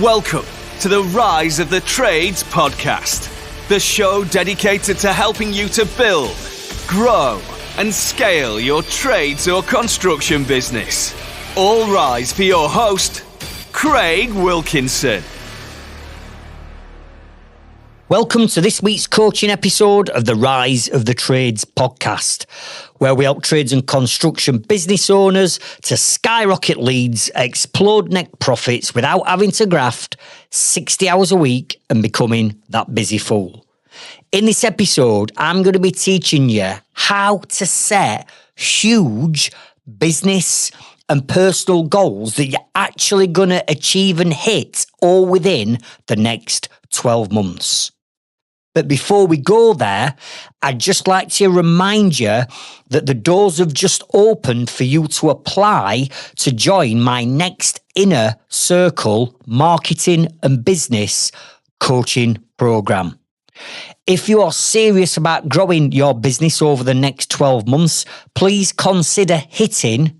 Welcome to the Rise of the Trades podcast, the show dedicated to helping you to build, grow, and scale your trades or construction business. All rise for your host, Craig Wilkinson. Welcome to this week's coaching episode of the Rise of the Trades podcast, where we help trades and construction business owners to skyrocket leads, explode net profits without having to graft 60 hours a week and becoming that busy fool. In this episode, I'm going to be teaching you how to set huge business and personal goals that you're actually going to achieve and hit all within the next 12 months. But before we go there, I'd just like to remind you that the doors have just opened for you to apply to join my next Inner Circle Marketing and Business Coaching Program. If you are serious about growing your business over the next 12 months, please consider hitting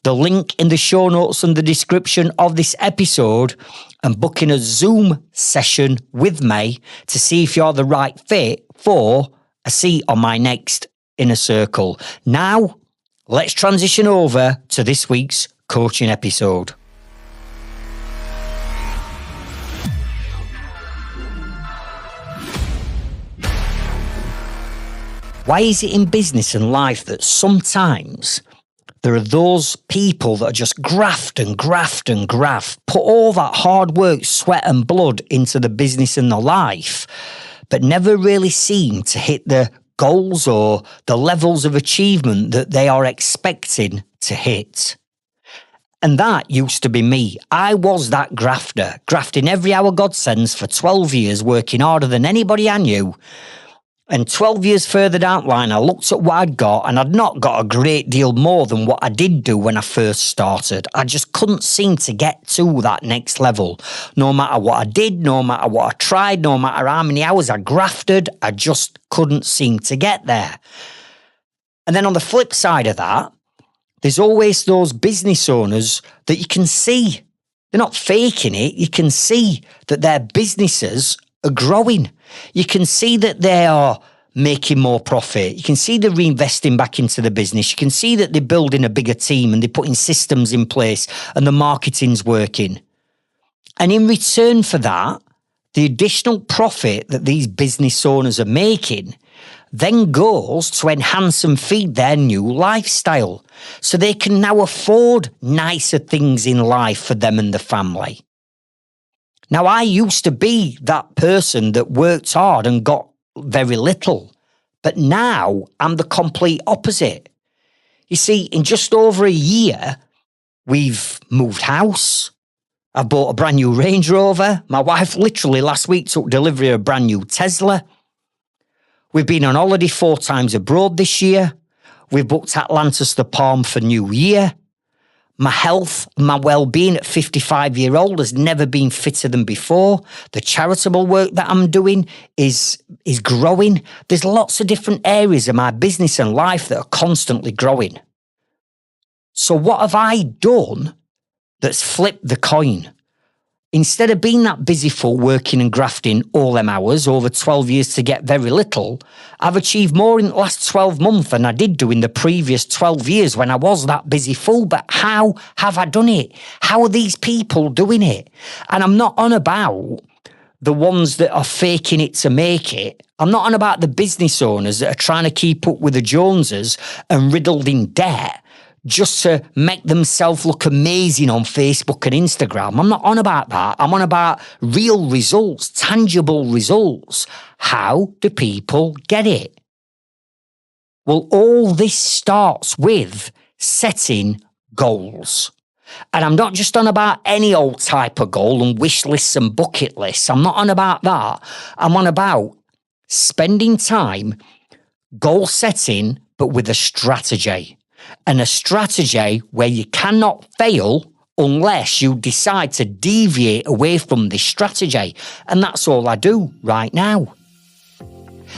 the link in the show notes and the description of this episode and booking a Zoom session with me to see if you're the right fit for a seat on my next Inner Circle. Now, let's transition over to this week's coaching episode. Why is it in business and life that sometimes there are those people that just graft, put all that hard work, sweat and blood into the business and the life, but never really seem to hit the goals or the levels of achievement that they are expecting to hit? And that used to be me. I was that grafter, grafting every hour God sends for 12 years, working harder than anybody I knew. And 12 years further down the line, I looked at what I'd got, and I'd not got a great deal more than what I did do when I first started. I just couldn't seem to get to that next level. No matter what I did, no matter what I tried, no matter how many hours I grafted, I just couldn't seem to get there. And then on the flip side of that, there's always those business owners that you can see. They're not faking it. You can see that their businesses are growing. You can see that they are making more profit. You can see they're reinvesting back into the business. You can see that they're building a bigger team and they're putting systems in place and the marketing's working. And in return for that, the additional profit that these business owners are making then goes to enhance and feed their new lifestyle. So they can now afford nicer things in life for them and the family. Now, I used to be that person that worked hard and got very little, but now I'm the complete opposite. You see, in just over a year, we've moved house. I bought a brand new Range Rover. My wife literally last week took delivery of a brand new Tesla. We've been on holiday 4 times abroad this year. We've booked Atlantis to Palm for New Year. My health, my well-being at 55-year-old has never been fitter than before. The charitable work that I'm doing is growing. There's lots of different areas of my business and life that are constantly growing. So what have I done that's flipped the coin? Instead of being that busy fool working and grafting all them hours over 12 years to get very little, I've achieved more in the last 12 months than I did do in the previous 12 years when I was that busy fool. But how have I done it? How are these people doing it? And I'm not on about the ones that are faking it to make it. I'm not on about the business owners that are trying to keep up with the Joneses and riddled in debt just to make themselves look amazing on Facebook and Instagram. I'm not on about that. I'm on about real results, tangible results. How do people get it? Well, all this starts with setting goals. And I'm not just on about any old type of goal and wish lists and bucket lists. I'm not on about that. I'm on about spending time goal setting, but with a strategy. And a strategy where you cannot fail unless you decide to deviate away from this strategy. And that's all I do right now.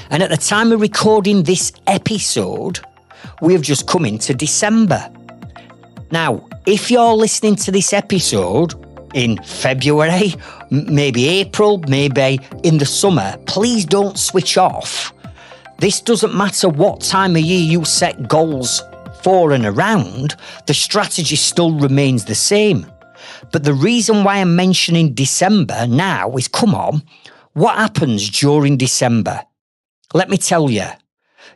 And at the time of recording this episode, we have just come into December. Now, if you're listening to this episode in February, maybe April, maybe in the summer. Please don't switch off. This doesn't matter what time of year you set goals for and around, the strategy still remains the same. But the reason why I'm mentioning December now is, come on, what happens during December? Let me tell you.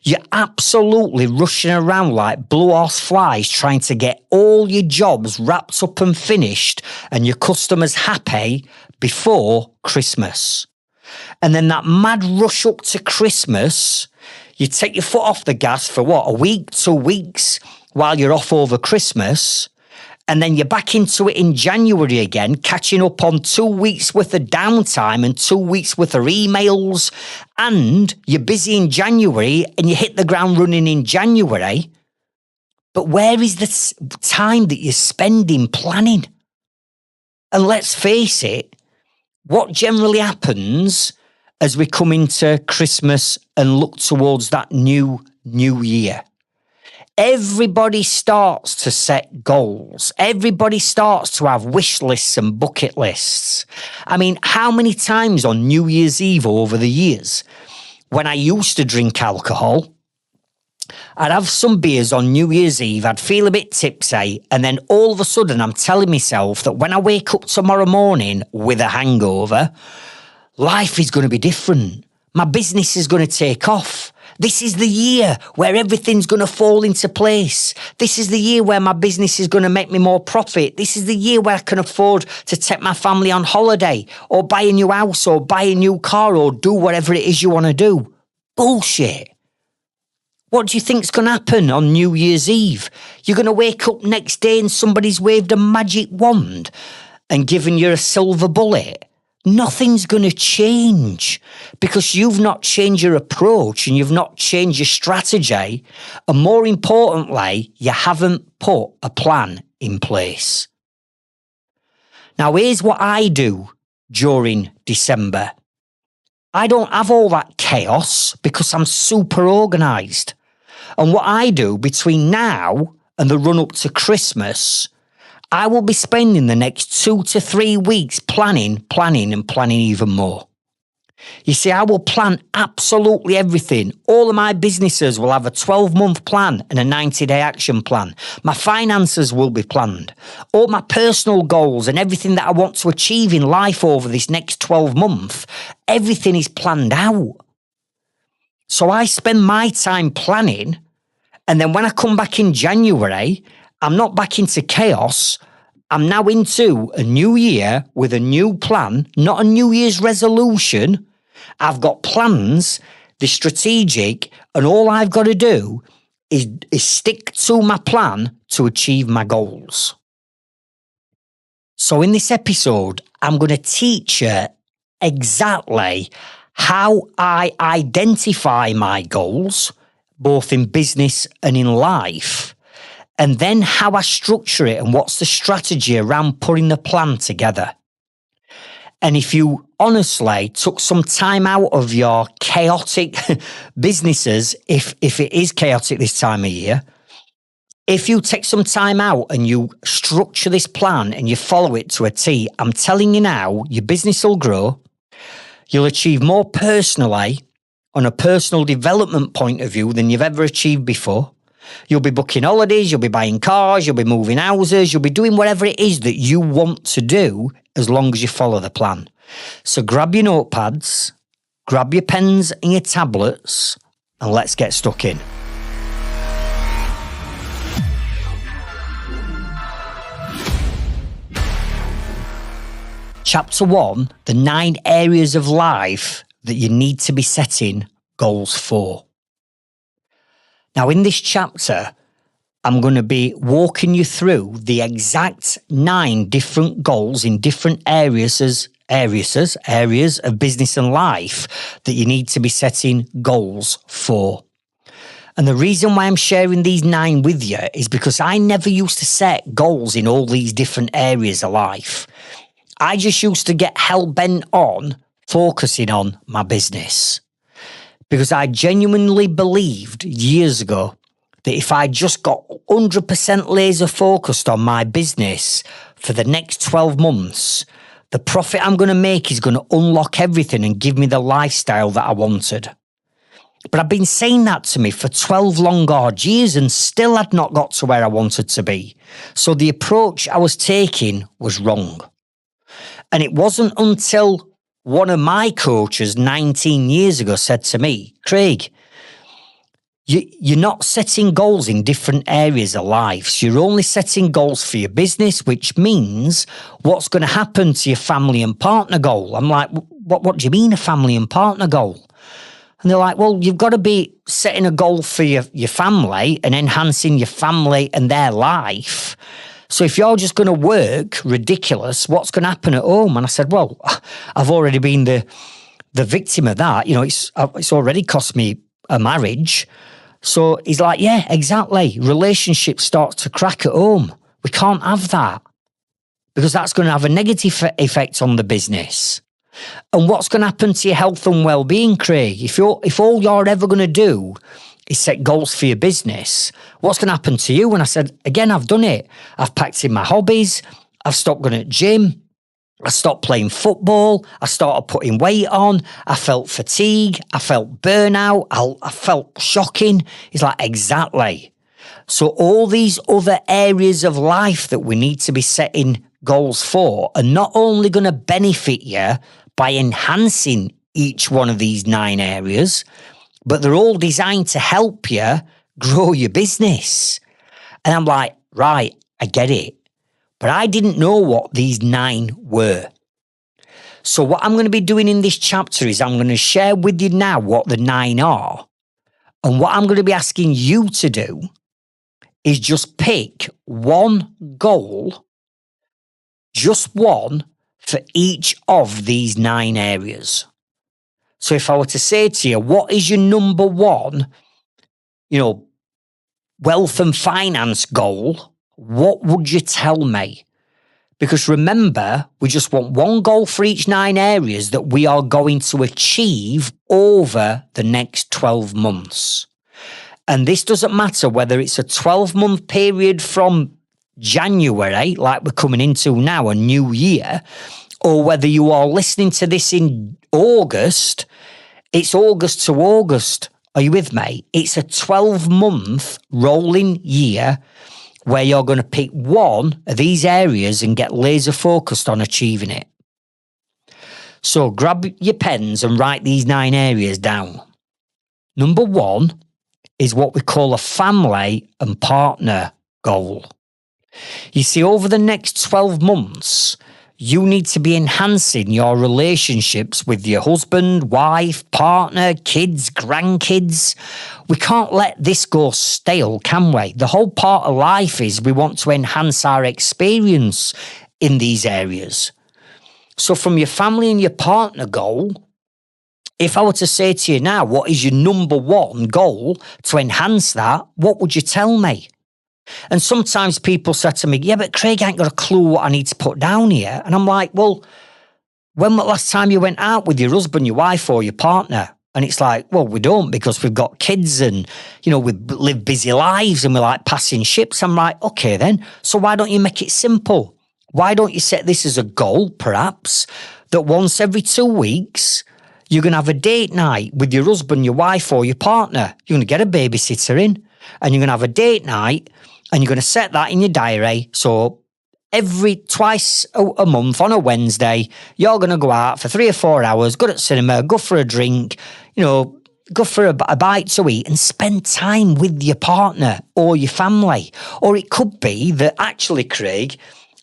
You're absolutely rushing around like blue horse flies trying to get all your jobs wrapped up and finished and your customers happy before Christmas. And then that mad rush up to Christmas, you take your foot off the gas for what, a week, 2 weeks while you're off over Christmas. And then you're back into it in January again, catching up on 2 weeks worth of downtime and 2 weeks worth of emails. And you're busy in January and you hit the ground running in January. But where is the time that you're spending planning? And let's face it, what generally happens as we come into Christmas and look towards that new year? Everybody starts to set goals. Everybody starts to have wish lists and bucket lists. I mean, how many times on New Year's Eve over the years, when I used to drink alcohol, I'd have some beers on New Year's Eve, I'd feel a bit tipsy, and then all of a sudden I'm telling myself that when I wake up tomorrow morning with a hangover, life is going to be different. My business is going to take off. This is the year where everything's going to fall into place. This is the year where my business is going to make me more profit. This is the year where I can afford to take my family on holiday or buy a new house or buy a new car or do whatever it is you want to do. Bullshit. What do you think's going to happen on New Year's Eve? You're going to wake up next day and somebody's waved a magic wand and given you a silver bullet. Nothing's going to change because you've not changed your approach and you've not changed your strategy. And more importantly, you haven't put a plan in place. Now, here's what I do during December. I don't have all that chaos because I'm super organised. And what I do between now and the run up to Christmas, I will be spending the next 2 to 3 weeks planning even more. You see, I will plan absolutely everything. All of my businesses will have a 12-month plan and a 90-day action plan. My finances will be planned. All my personal goals and everything that I want to achieve in life over this next 12 months, everything is planned out. So I spend my time planning, and then when I come back in January, I'm not back into chaos. I'm now into a new year with a new plan, not a New Year's resolution. I've got plans, they're strategic, and all I've got to do is stick to my plan to achieve my goals. So in this episode, I'm going to teach you exactly how I identify my goals, both in business and in life, and then how I structure it and what's the strategy around putting the plan together. And if you honestly took some time out of your chaotic businesses, if it is chaotic this time of year, if you take some time out and you structure this plan and you follow it to a T, I'm telling you now, your business will grow. You'll achieve more personally on a personal development point of view than you've ever achieved before. You'll be booking holidays, you'll be buying cars, you'll be moving houses, you'll be doing whatever it is that you want to do as long as you follow the plan. So grab your notepads, grab your pens and your tablets, and let's get stuck in. Chapter 1, the 9 areas of life that you need to be setting goals for. Now, in this chapter, I'm going to be walking you through the exact 9 different goals in different areas of business and life that you need to be setting goals for. And the reason why I'm sharing these 9 with you is because I never used to set goals in all these different areas of life. I just used to get hell-bent on focusing on my business because I genuinely believed years ago that if I just got 100% laser focused on my business for the next 12 months, the profit I'm going to make is going to unlock everything and give me the lifestyle that I wanted. But I've been saying that to me for 12 long hard years and still had not got to where I wanted to be. So the approach I was taking was wrong. And it wasn't until one of my coaches 19 years ago said to me, Craig, you're not setting goals in different areas of life. So you're only setting goals for your business, which means what's going to happen to your family and partner goal. I'm like, what do you mean a family and partner goal? And they're like, well, you've got to be setting a goal for your family and enhancing your family and their life. So if you're just going to work ridiculous, what's going to happen at home? And I said, well, I've already been the victim of that. You know, it's already cost me a marriage. So he's like, yeah, exactly. Relationships start to crack at home. We can't have that because that's going to have a negative effect on the business. And what's going to happen to your health and well-being, Craig? If all you're ever going to do is set goals for your business, what's going to happen to you? And I said, again, I've done it. I've packed in my hobbies. I've stopped going to the gym. I stopped playing football. I started putting weight on. I felt fatigue. I felt burnout. I felt shocking. It's like, exactly. So all these other areas of life that we need to be setting goals for are not only going to benefit you by enhancing each one of these 9 areas, but they're all designed to help you grow your business. And I'm like, right, I get it. But I didn't know what these 9 were. So what I'm going to be doing in this chapter is I'm going to share with you now what the 9 are. And what I'm going to be asking you to do is just pick one goal, just one, for each of these 9 areas. So if I were to say to you, what is your number 1, wealth and finance goal, what would you tell me? Because remember, we just want one goal for each 9 areas that we are going to achieve over the next 12 months. And this doesn't matter whether it's a 12-month period from January, like we're coming into now, a new year, or whether you are listening to this in August. It's August to August. Are you with me? It's a 12-month rolling year where you're going to pick one of these areas and get laser focused on achieving it. So grab your pens and write these 9 areas down. Number 1 is what we call a family and partner goal. You see, over the next 12 months, you need to be enhancing your relationships with your husband, wife, partner, kids, grandkids. We can't let this go stale, can we? The whole part of life is we want to enhance our experience in these areas. So from your family and your partner goal, if I were to say to you now, what is your number 1 goal to enhance that, what would you tell me? And sometimes people say to me, yeah, but Craig, I ain't got a clue what I need to put down here. And I'm like, well, when was the last time you went out with your husband, your wife, or your partner? And it's like, well, we don't, because we've got kids and, we live busy lives and we're like passing ships. I'm like, okay then, so why don't you make it simple? Why don't you set this as a goal, perhaps, that once every 2 weeks, you're going to have a date night with your husband, your wife, or your partner. You're going to get a babysitter in and you're going to have a date night. And you're going to set that in your diary. So twice a month on a Wednesday, you're going to go out for 3 or 4 hours, go to the cinema, go for a drink, go for a bite to eat and spend time with your partner or your family. Or it could be that actually, Craig,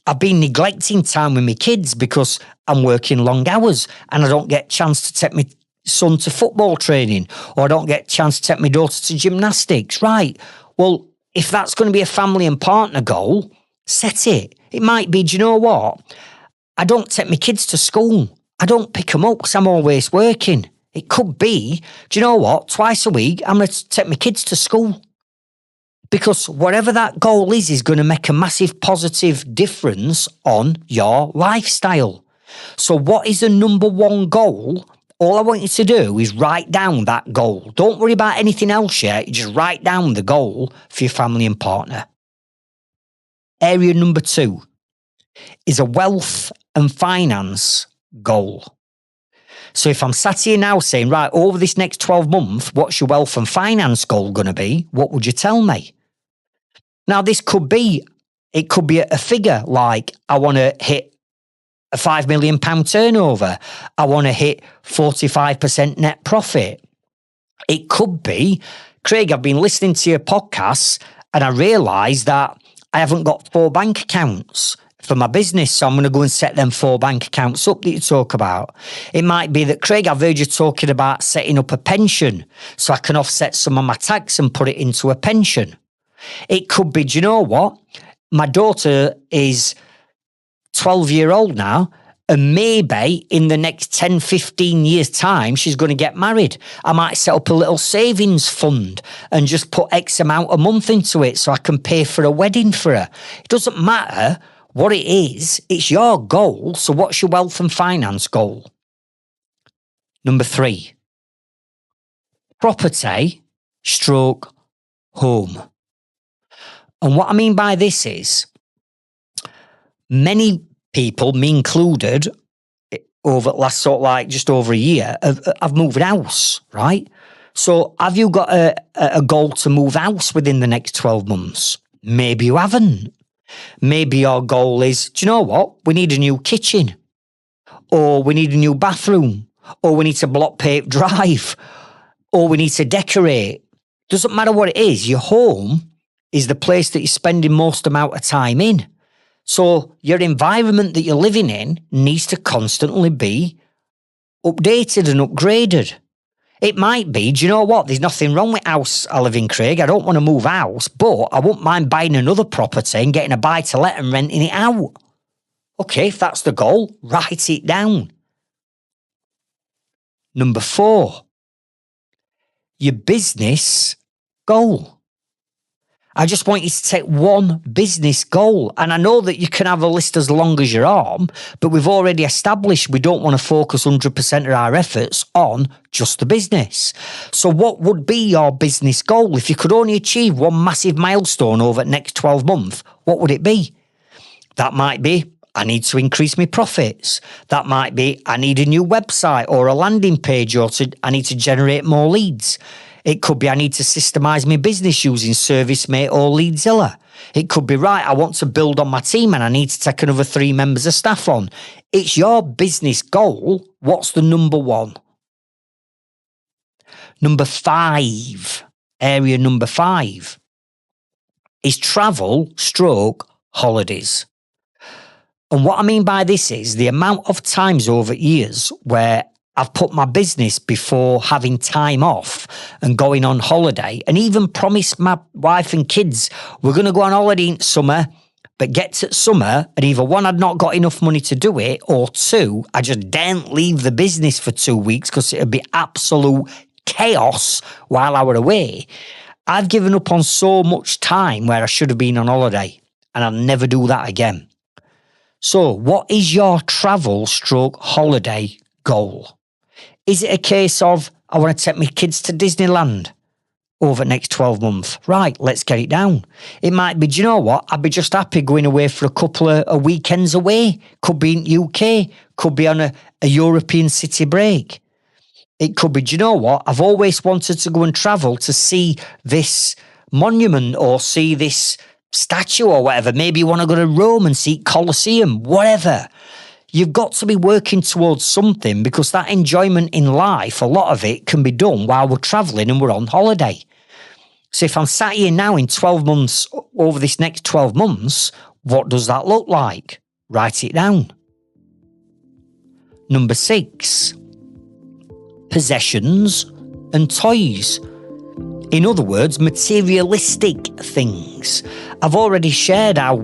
I've been neglecting time with my kids because I'm working long hours and I don't get a chance to take my son to football training, or I don't get a chance to take my daughter to gymnastics. Right. Well, if that's going to be a family and partner goal, set it. It might be, do you know what? I don't take my kids to school. I don't pick them up because I'm always working. It could be, do you know what? Twice a week, I'm going to take my kids to school. Because whatever that goal is going to make a massive positive difference on your lifestyle. So what is the number 1 goal all I want you to do is write down that goal. Don't worry about anything else yet. You just write down the goal for your family and partner. Area number 2 is a wealth and finance goal. So if I'm sat here now saying, right, over this next 12 months, what's your wealth and finance goal going to be? What would you tell me? Now, it could be a figure like, I want to hit a £5 million turnover. I want to hit 45% net profit. It could be, Craig, I've been listening to your podcasts and I realised that I haven't got 4 bank accounts for my business, so I'm going to go and set them 4 bank accounts up that you talk about. It might be that, Craig, I've heard you talking about setting up a pension so I can offset some of my tax and put it into a pension. It could be, do you know what? My daughter is 12-year-old now, and maybe in the next 10, 15 years' time, she's going to get married. I might set up a little savings fund and just put X amount a month into it so I can pay for a wedding for her. It doesn't matter what it is, it's your goal. So what's your wealth and finance goal? Number 3, property / home. And what I mean by this is, many people, me included, over the last sort of like just over a year, have moved house, right? So have you got a goal to move house within the next 12 months? Maybe you haven't. Maybe your goal is, do you know what? We need a new kitchen, or we need a new bathroom, or we need to block pave drive, or we need to decorate. Doesn't matter what it is. Your home is the place that you're spending most amount of time in. So your environment that you're living in needs to constantly be updated and upgraded. It might be, do you know what? There's nothing wrong with house I live in, Craig. I don't want to move house, but I won't mind buying another property and getting a buy-to-let and renting it out. Okay, if that's the goal, write it down. Number 4, your business goal. I just want you to take one business goal. And I know that you can have a list as long as your arm, but we've already established we don't want to focus 100% of our efforts on just the business. So what would be your business goal? If you could only achieve one massive milestone over the next 12 months, what would it be? That might be, I need to increase my profits. That might be, I need a new website or a landing page, or I need to generate more leads. It could be, I need to systemize my business using ServiceMate or Leadzilla. It could be, right, I want to build on my team and I need to take another 3 members of staff on. It's your business goal. What's the number 1? Number 5, area number 5, is travel / holidays. And what I mean by this is the amount of times over years where I've put my business before having time off and going on holiday, and even promised my wife and kids we're going to go on holiday in summer, but get to summer and either 1, I'd not got enough money to do it, or 2, I just daren't leave the business for 2 weeks because it'd be absolute chaos while I were away. I've given up on so much time where I should have been on holiday, and I'll never do that again. So what is your travel / holiday goal? Is it a case of, I want to take my kids to Disneyland over the next 12 months? Right, let's get it down. It might be, do you know what? I'd be just happy going away for a couple of weekends away. Could be in UK. Could be on a European city break. It could be, do you know what? I've always wanted to go and travel to see this monument or see this statue or whatever. Maybe you want to go to Rome and see Colosseum, whatever. You've got to be working towards something, because that enjoyment in life, a lot of it can be done while we're travelling and we're on holiday. So if I'm sat here now in 12 months, over this next 12 months, what does that look like? Write it down. Number 6, possessions and toys. In other words, materialistic things. I've already shared how,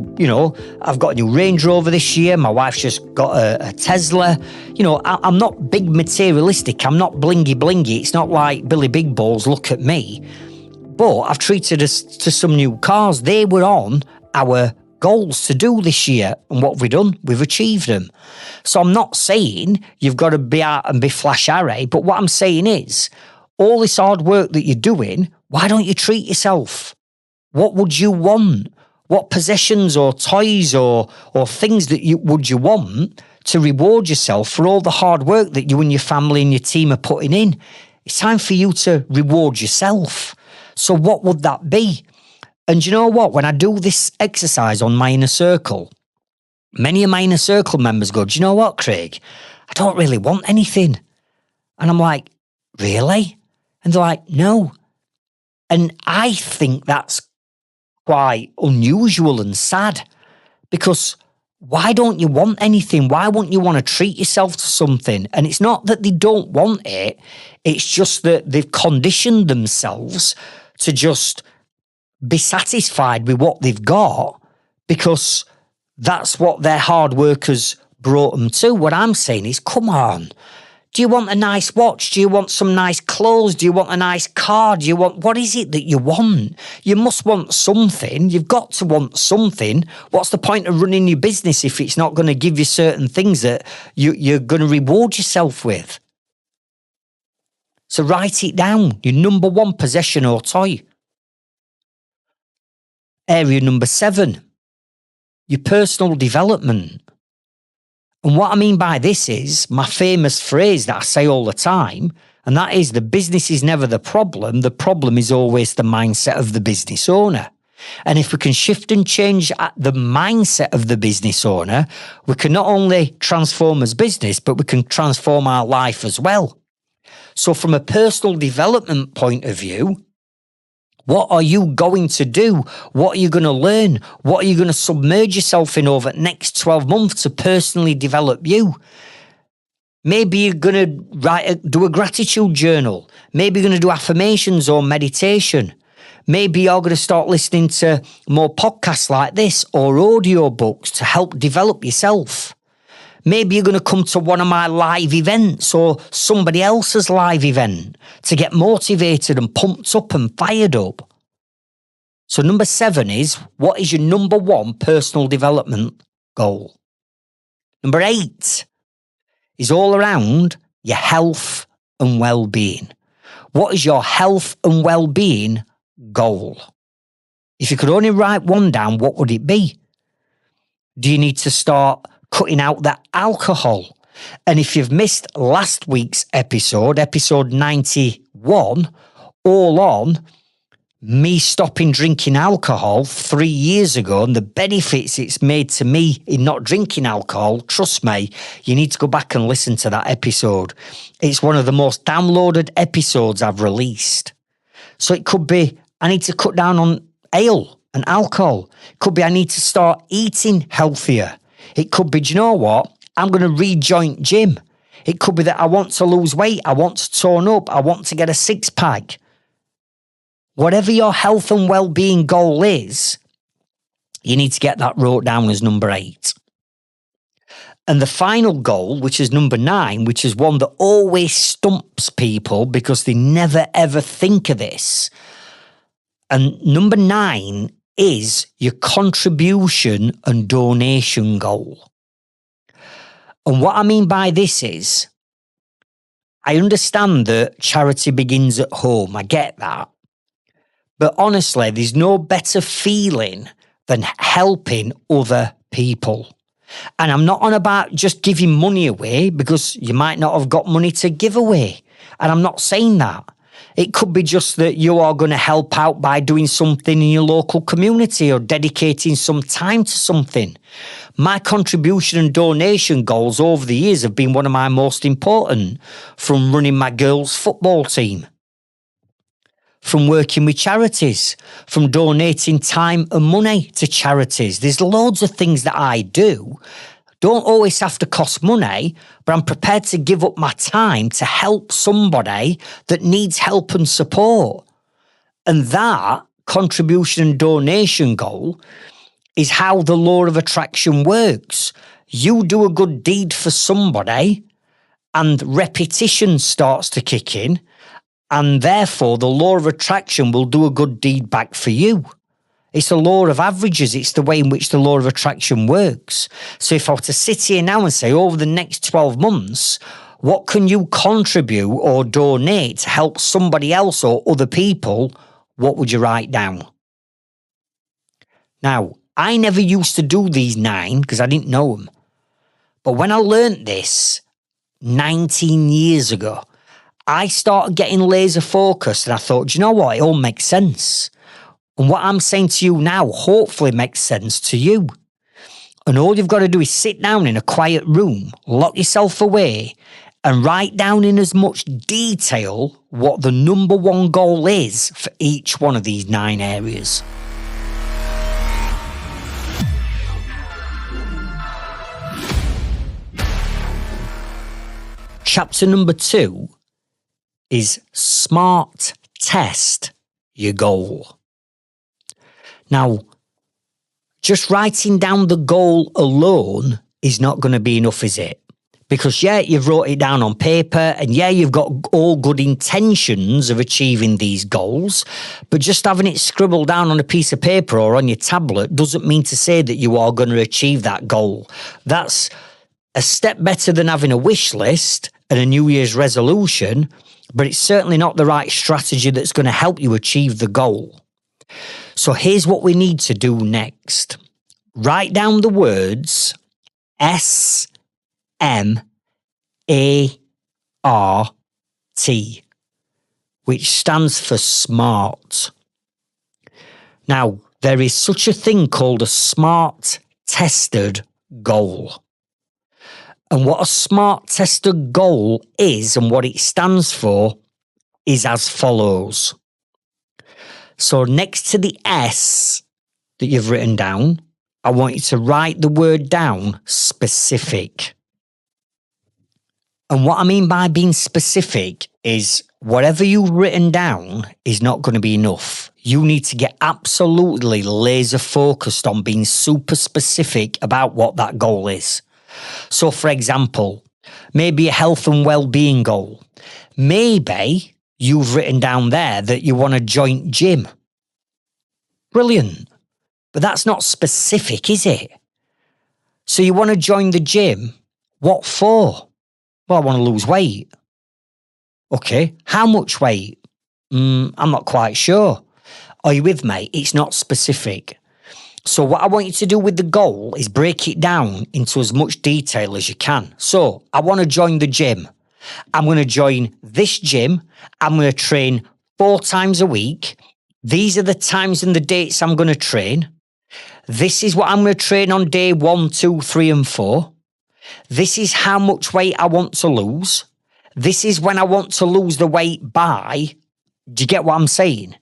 I've got a new Range Rover this year. My wife's just got a Tesla. I'm not big materialistic. I'm not blingy blingy. It's not like Billy Big Balls, look at me. But I've treated us to some new cars. They were on our goals to do this year. And what have we done? We've achieved them. So I'm not saying you've got to be out and be flash array, but what I'm saying is all this hard work that you're doing, why don't you treat yourself? What would you want? What possessions or toys or things that you want to reward yourself for all the hard work that you and your family and your team are putting in? It's time for you to reward yourself. So what would that be? And you know what? When I do this exercise on my inner circle, many of my inner circle members go, do you know what, Craig? I don't really want anything. And I'm like, really? And they're like, no. And I think that's quite unusual and sad, because why don't you want anything? Why wouldn't you want to treat yourself to something? And it's not that they don't want it. It's just that they've conditioned themselves to just be satisfied with what they've got because that's what their hard work has brought them to. What I'm saying is, come on. Do you want a nice watch? Do you want some nice clothes? Do you want a nice car? What is it that you want? You must want something. You've got to want something. What's the point of running your business if it's not going to give you certain things that you're going to reward yourself with? So write it down. Your number one possession or toy. Area number 7, your personal development. And what I mean by this is my famous phrase that I say all the time, and that is the business is never the problem is always the mindset of the business owner. And if we can shift and change the mindset of the business owner, we can not only transform as business, but we can transform our life as well. So from a personal development point of view, what are you going to do? What are you going to learn? What are you going to submerge yourself in over the next 12 months to personally develop you? Maybe you're going to do a gratitude journal. Maybe you're going to do affirmations or meditation. Maybe you're going to start listening to more podcasts like this or audio books to help develop yourself. Maybe you're going to come to one of my live events or somebody else's live event to get motivated and pumped up and fired up. So number 7 is, what is your number one personal development goal? Number 8 is all around your health and well-being. What is your health and well-being goal? If you could only write one down, what would it be? Do you need to start cutting out that alcohol? And if you've missed last week's episode 91, all on me stopping drinking alcohol 3 years ago and the benefits it's made to me in not drinking alcohol, trust me, you need to go back and listen to that episode. It's one of the most downloaded episodes I've released. So it could be, I need to cut down on ale and alcohol. It could be, I need to start eating healthier. It could be, do you know what? I'm going to rejoin gym. It could be that I want to lose weight. I want to tone up. I want to get a 6-pack. Whatever your health and well-being goal is, you need to get that wrote down as number 8. And the final goal, which is number 9, which is one that always stumps people because they never ever think of this. And number 9 is your contribution and donation goal. And what I mean by this is, I understand that charity begins at home. I get that. But honestly, there's no better feeling than helping other people. And I'm not on about just giving money away, because you might not have got money to give away. And I'm not saying that. It could be just that you are going to help out by doing something in your local community or dedicating some time to something. My contribution and donation goals over the years have been one of my most important, from running my girls' football team, from working with charities, from donating time and money to charities. There's loads of things that I do. Don't always have to cost money, but I'm prepared to give up my time to help somebody that needs help and support. And that contribution and donation goal is how the law of attraction works. You do a good deed for somebody and repetition starts to kick in, and therefore the law of attraction will do a good deed back for you. It's the law of averages. It's the way in which the law of attraction works. So if I were to sit here now and say, over the next 12 months, what can you contribute or donate to help somebody else or other people? What would you write down? Now, I never used to do these 9 because I didn't know them. But when I learnt this 19 years ago, I started getting laser focused and I thought, do you know what? It all makes sense. And what I'm saying to you now hopefully makes sense to you. And all you've got to do is sit down in a quiet room, lock yourself away, and write down in as much detail what the number one goal is for each one of these 9 areas. Chapter number 2 is S.M.A.R.T test your goal. Now, just writing down the goal alone is not going to be enough, is it? Because, yeah, you've wrote it down on paper and, yeah, you've got all good intentions of achieving these goals, but just having it scribbled down on a piece of paper or on your tablet doesn't mean to say that you are going to achieve that goal. That's a step better than having a wish list and a New Year's resolution, but it's certainly not the right strategy that's going to help you achieve the goal. So here's what we need to do next. Write down the words S.M.A.R.T, which stands for SMART. Now, there is such a thing called a SMART tested goal. And what a SMART tested goal is and what it stands for is as follows. So next to the S that you've written down, I want you to write the word down, specific. And what I mean by being specific is whatever you've written down is not going to be enough. You need to get absolutely laser focused on being super specific about what that goal is. So for example, maybe a health and well-being goal. Maybe you've written down there that you want a joint gym. Brilliant. But that's not specific, is it? So you want to join the gym. What for? Well, I want to lose weight. Okay. How much weight? I'm not quite sure. Are you with me? It's not specific. So what I want you to do with the goal is break it down into as much detail as you can. So I want to join the gym. I'm going to join this gym. I'm going to train 4 times a week. These are the times and the dates I'm going to train. This is what I'm going to train on day 1, 2, 3, and 4. This is how much weight I want to lose. This is when I want to lose the weight by. Do you get what I'm saying?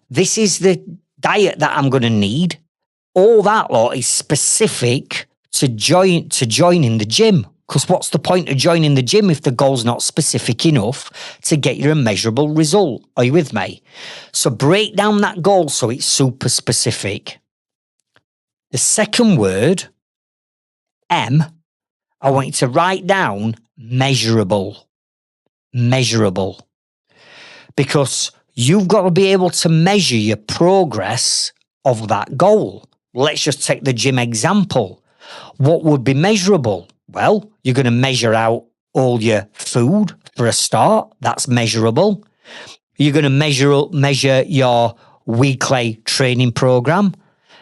This is the diet that I'm going to need. All that lot is specific to joining the gym. Because what's the point of joining the gym if the goal's not specific enough to get you a measurable result? Are you with me? So break down that goal so it's super specific. The second word, M, I want you to write down measurable. Measurable. Because you've got to be able to measure your progress of that goal. Let's just take the gym example. What would be measurable? Well, you're going to measure out all your food for a start. That's measurable. You're going to measure your weekly training program.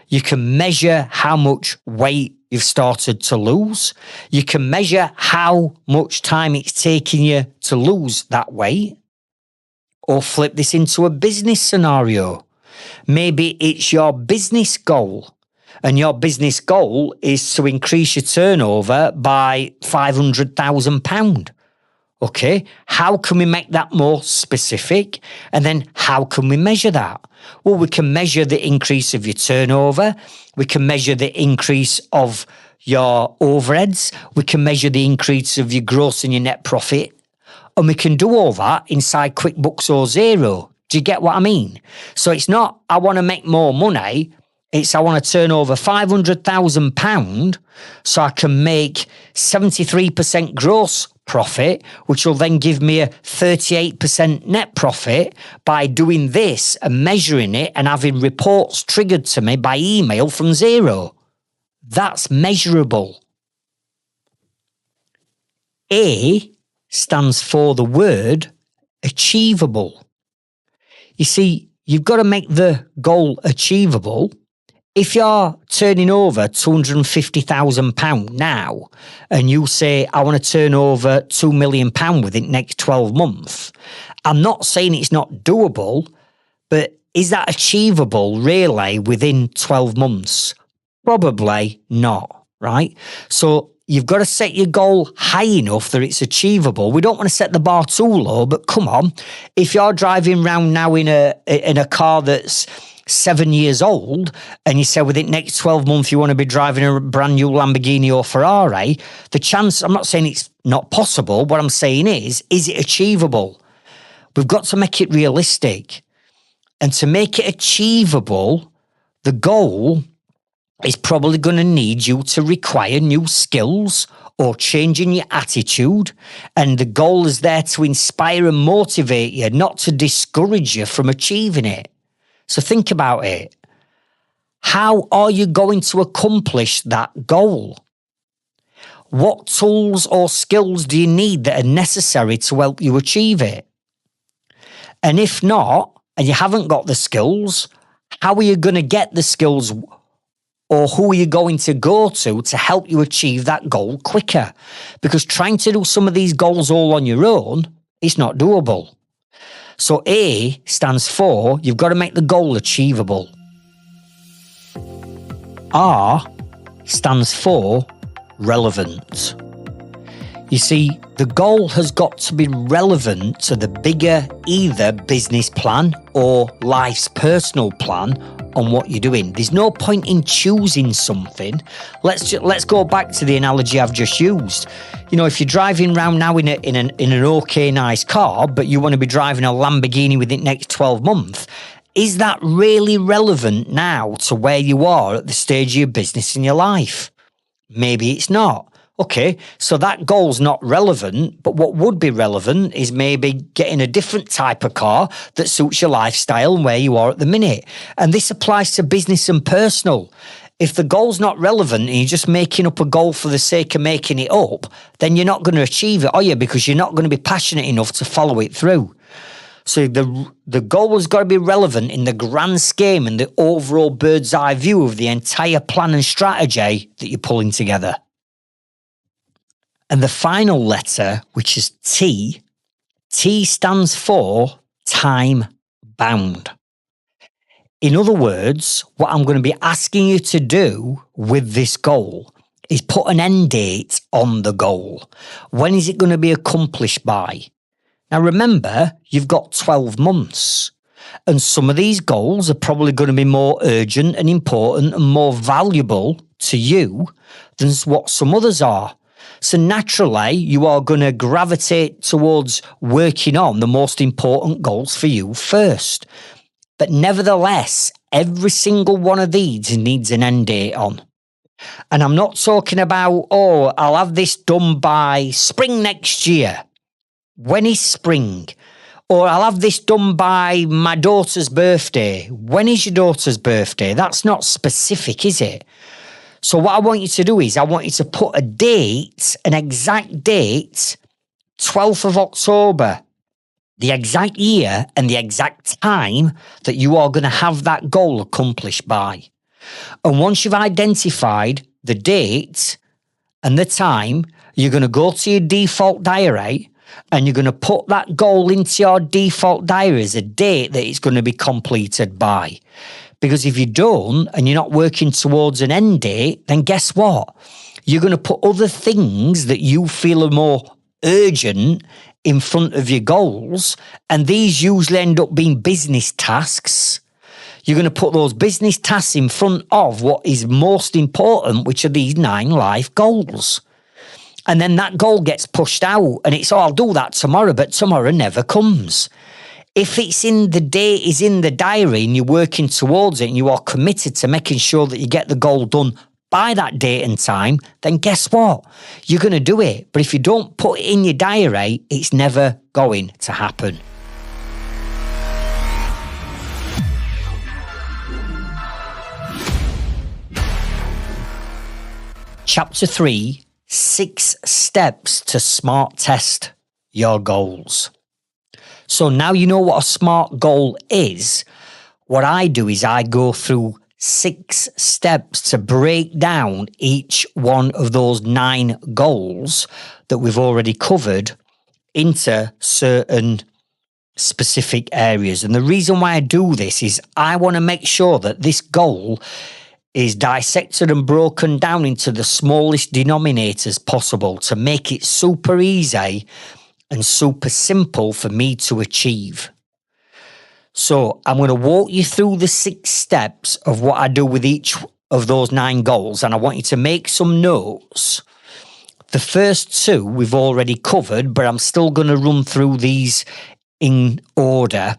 You can measure how much weight you've started to lose. You can measure how much time it's taking you to lose that weight. Or flip this into a business scenario. Maybe it's your business goal. And your business goal is to increase your turnover by £500,000. Okay, how can we make that more specific? And then how can we measure that? Well, we can measure the increase of your turnover. We can measure the increase of your overheads. We can measure the increase of your gross and your net profit. And we can do all that inside QuickBooks or Xero. Do you get what I mean? So it's not, I want to make more money. It's I want to turn over £500,000 so I can make 73% gross profit, which will then give me a 38% net profit by doing this and measuring it and having reports triggered to me by email from Xero. That's measurable. A stands for the word achievable. You see, you've got to make the goal achievable. If you're turning over £250,000 now and you say, I want to turn over £2 million within the next 12 months, I'm not saying it's not doable, but is that achievable really within 12 months? Probably not, right? So you've got to set your goal high enough that it's achievable. We don't want to set the bar too low, but come on, if you're driving around now in a car that's 7 years old and you say within the next 12 months you want to be driving a brand new Lamborghini or Ferrari, the chance, I'm not saying it's not possible, what I'm saying is it achievable? We've got to make it realistic. And to make it achievable, the goal is probably going to need you to require new skills or changing your attitude. And the goal is there to inspire and motivate you, not to discourage you from achieving it. So think about it. How are you going to accomplish that goal? What tools or skills do you need that are necessary to help you achieve it? And if not, and you haven't got the skills, how are you going to get the skills, or who are you going to go to help you achieve that goal quicker? Because trying to do some of these goals all on your own, it's not doable. So A stands for, you've got to make the goal achievable. R stands for relevant. You see, the goal has got to be relevant to the bigger either business plan or life's personal plan on what you're doing. There's no point in choosing something. Let's go back to the analogy I've just used. You know, if you're driving around now in an okay, nice car, but you want to be driving a Lamborghini within the next 12 months, is that really relevant now to where you are at the stage of your business in your life? Maybe it's not. Okay, so that goal's not relevant, but what would be relevant is maybe getting a different type of car that suits your lifestyle and where you are at the minute. And this applies to business and personal. If the goal's not relevant and you're just making up a goal for the sake of making it up, then you're not going to achieve it, are you? Because you're not going to be passionate enough to follow it through. So the goal has got to be relevant in the grand scheme and the overall bird's eye view of the entire plan and strategy that you're pulling together. And the final letter, which is T stands for time bound. In other words, what I'm going to be asking you to do with this goal is put an end date on the goal. When is it going to be accomplished by? Now remember, you've got 12 months. And some of these goals are probably going to be more urgent and important and more valuable to you than what some others are. So naturally, you are going to gravitate towards working on the most important goals for you first. But nevertheless, every single one of these needs an end date on. And I'm not talking about, I'll have this done by spring next year. When is spring? Or I'll have this done by my daughter's birthday. When is your daughter's birthday? That's not specific, is it? So what I want you to do is I want you to put a date, an exact date, 12th of October, the exact year and the exact time that you are going to have that goal accomplished by. And once you've identified the date and the time, you're going to go to your default diary and you're going to put that goal into your default diary as a date that it's going to be completed by. Because if you don't and you're not working towards an end date, then guess what? You're going to put other things that you feel are more urgent in front of your goals. And these usually end up being business tasks. You're going to put those business tasks in front of what is most important, which are these 9 life goals. And then that goal gets pushed out and it's, I'll do that tomorrow, but tomorrow never comes. If it's in the date is in the diary and you're working towards it and you are committed to making sure that you get the goal done by that date and time, then guess what? You're going to do it. But if you don't put it in your diary, it's never going to happen. Chapter 3, 6 steps to SMART test your goals. So now you know what a SMART goal is. What I do is I go through 6 steps to break down each one of those 9 goals that we've already covered into certain specific areas. And the reason why I do this is I want to make sure that this goal is dissected and broken down into the smallest denominators possible to make it super easy and super simple for me to achieve. So I'm going to walk you through the 6 steps of what I do with each of those 9 goals, and I want you to make some notes. The first 2 we've already covered, but I'm still going to run through these in order.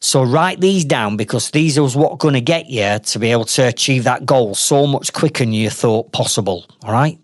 So write these down, because these are what's going to get you to be able to achieve that goal so much quicker than you thought possible. All right?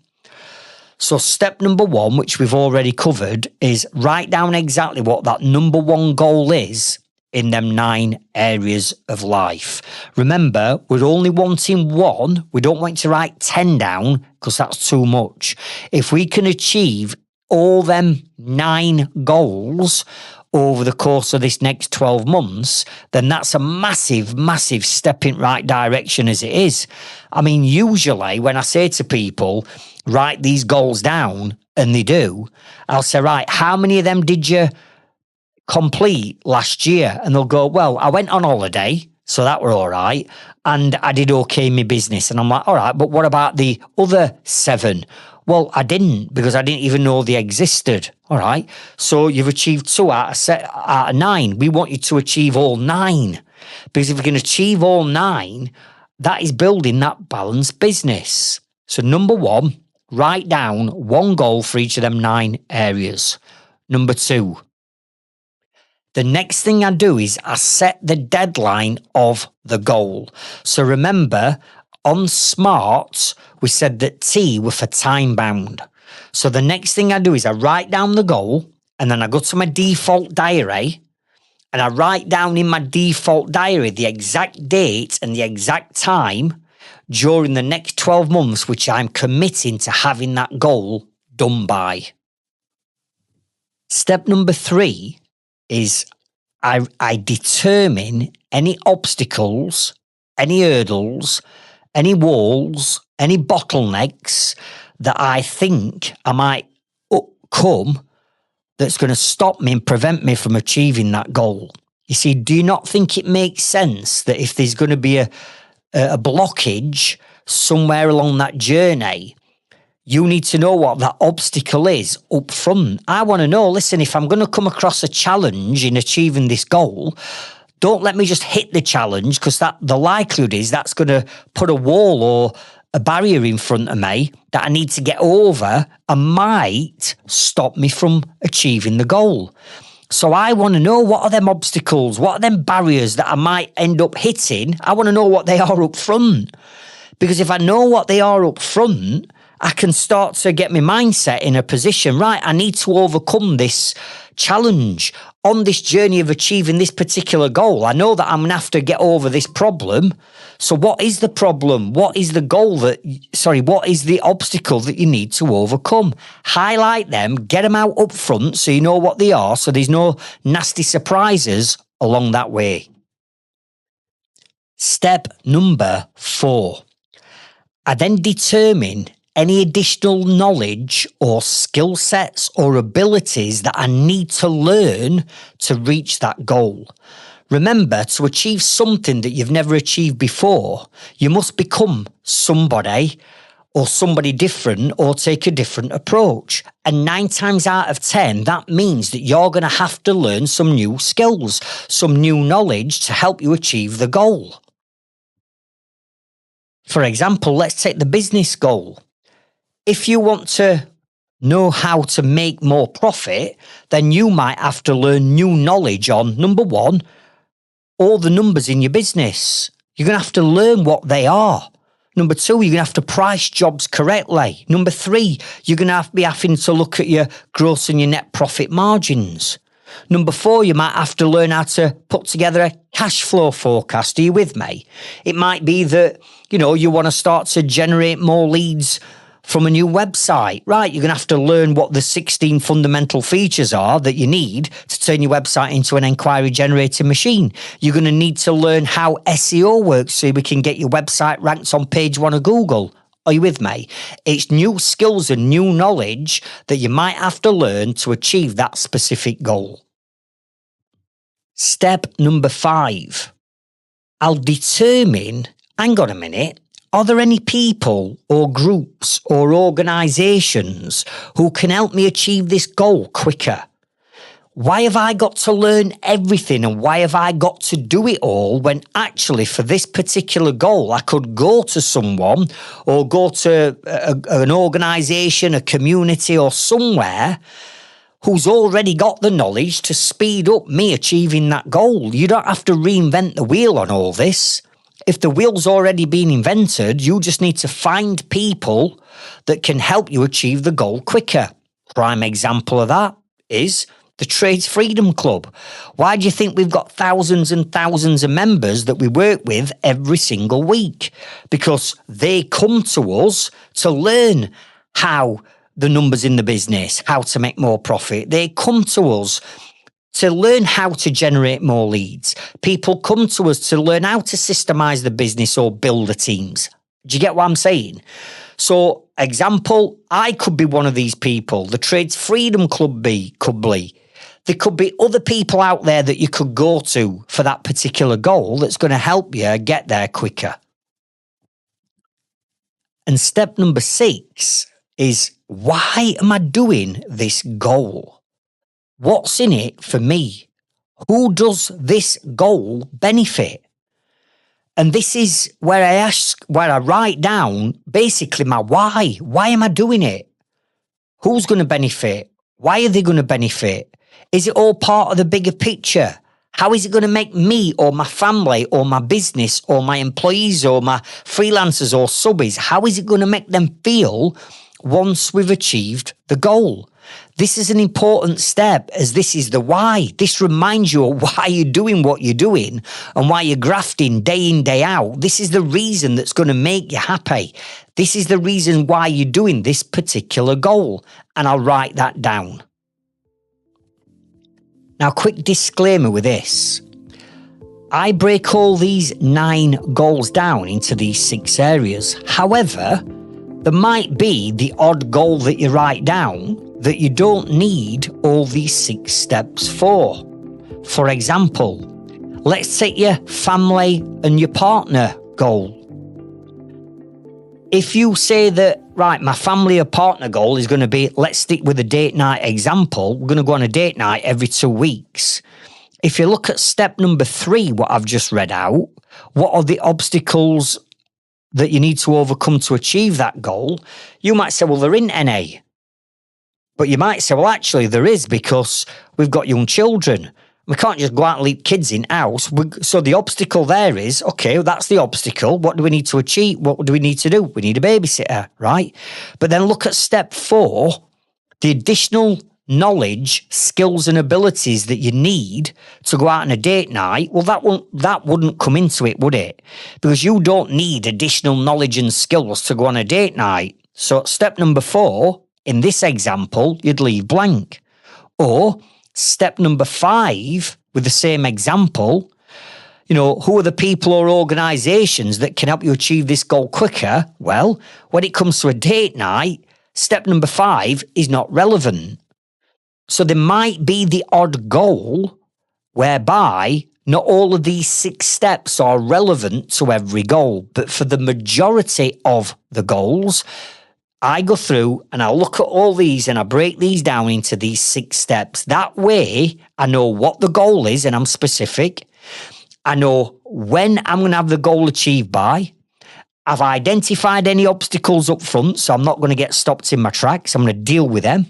So step number 1, which we've already covered, is write down exactly what that number 1 goal is in them 9 areas of life. Remember, we're only wanting 1. We don't want to write 10 down because that's too much. If we can achieve all them 9 goals over the course of this next 12 months, then that's a massive, massive step in right direction as it is. I mean, usually when I say to people, write these goals down, and they do, I'll say, right, how many of them did you complete last year? And they'll go, well, I went on holiday, so that were all right, and I did okay in my business. And I'm like, all right, but what about the other 7? Well, I didn't, because I didn't even know they existed. All right. So you've achieved 2 out of 9. We want you to achieve all 9, because if we can achieve all 9, that is building that balanced business. So number 1, write down 1 goal for each of them 9 areas. Number 2, the next thing I do is I set the deadline of the goal. So remember, on SMART, we said that T were for time bound. So the next thing I do is I write down the goal, and then I go to my default diary, and I write down in my default diary the exact date and the exact time during the next 12 months, which I'm committing to having that goal done by. Step number 3 is I determine any obstacles, any hurdles, any walls, any bottlenecks that I think I might come that's going to stop me and prevent me from achieving that goal. You see, do you not think it makes sense that if there's going to be a blockage somewhere along that journey, you need to know what that obstacle is up front? I want to know, listen, if I'm going to come across a challenge in achieving this goal, don't let me just hit the challenge, because the likelihood is that's going to put a wall or a barrier in front of me that I need to get over and might stop me from achieving the goal. So I want to know, what are them obstacles? What are them barriers that I might end up hitting? I want to know what they are up front. Because if I know what they are up front, I can start to get my mindset in a position, right, I need to overcome this challenge on this journey of achieving this particular goal. I know that I'm going to have to get over this problem. So what is the problem? What is the what is the obstacle that you need to overcome? Highlight them, get them out up front so you know what they are, so there's no nasty surprises along that way. Step number 4. I then determine any additional knowledge or skill sets or abilities that I need to learn to reach that goal. Remember, to achieve something that you've never achieved before, you must become somebody or somebody different or take a different approach. And 9 times out of 10, that means that you're going to have to learn some new skills, some new knowledge to help you achieve the goal. For example, let's take the business goal. If you want to know how to make more profit, then you might have to learn new knowledge on, number one, all the numbers in your business. You're going to have to learn what they are. Number two, you're going to have to price jobs correctly. Number three, you're going to be having to look at your gross and your net profit margins. Number four, you might have to learn how to put together a cash flow forecast. Are you with me? It might be that, you want to start to generate more leads from a new website. Right, you're going to have to learn what the 16 fundamental features are that you need to turn your website into an inquiry generating machine. You're going to need to learn how SEO works so we can get your website ranked on page 1 of Google. Are you with me? It's new skills and new knowledge that you might have to learn to achieve that specific goal. Step number 5. I'll determine, hang on a minute, are there any people or groups or organisations who can help me achieve this goal quicker? Why have I got to learn everything and why have I got to do it all when actually for this particular goal I could go to someone or go to an organisation, a community or somewhere who's already got the knowledge to speed up me achieving that goal? You don't have to reinvent the wheel on all this. If the wheel's already been invented, you just need to find people that can help you achieve the goal quicker. Prime example of that is the Trades Freedom Club. Why do you think we've got thousands and thousands of members that we work with every single week? Because they come to us to learn how the numbers in the business, how to make more profit. They come to us to learn how to generate more leads. People come to us to learn how to systemize the business or build the teams. Do you get what I'm saying? So, example, I could be one of these people. The Trades Freedom Club could be. There could be other people out there that you could go to for that particular goal that's going to help you get there quicker. And step number 6 is, why am I doing this goal? What's in it for me? Who does this goal benefit? And this is where I write down basically my why. Why am I doing it? Who's going to benefit? Why are they going to benefit? Is it all part of the bigger picture? How is it going to make me or my family or my business or my employees or my freelancers or subbies? How is it going to make them feel once we've achieved the goal? This is an important step, as this is the why. This reminds you of why you're doing what you're doing and why you're grafting day in, day out. This is the reason that's going to make you happy. This is the reason why you're doing this particular goal. And I'll write that down. Now, quick disclaimer with this. I break all these 9 goals down into these 6 areas. However, there might be the odd goal that you write down that you don't need all these 6 steps for. For example, let's take your family and your partner goal. If you say that, right, my family or partner goal is going to be, let's stick with a date night example, we're going to go on a date night every 2 weeks. If you look at step number 3, what I've just read out, what are the obstacles that you need to overcome to achieve that goal? You might say, well, they're in NA. But you might say, well, actually, there is, because we've got young children. We can't just go out and leave kids in house. So the obstacle there is, okay, well, that's the obstacle. What do we need to achieve? What do we need to do? We need a babysitter, right? But then look at step 4, the additional knowledge, skills and abilities that you need to go out on a date night. Well, that wouldn't come into it, would it? Because you don't need additional knowledge and skills to go on a date night. So step number 4, in this example, you'd leave blank. Or step number 5, with the same example, who are the people or organisations that can help you achieve this goal quicker? Well, when it comes to a date night, step number 5 is not relevant. So there might be the odd goal whereby not all of these 6 steps are relevant to every goal, but for the majority of the goals, I go through and I look at all these and I break these down into these 6 steps. That way, I know what the goal is and I'm specific. I know when I'm going to have the goal achieved by. I've identified any obstacles up front, so I'm not going to get stopped in my tracks. I'm going to deal with them.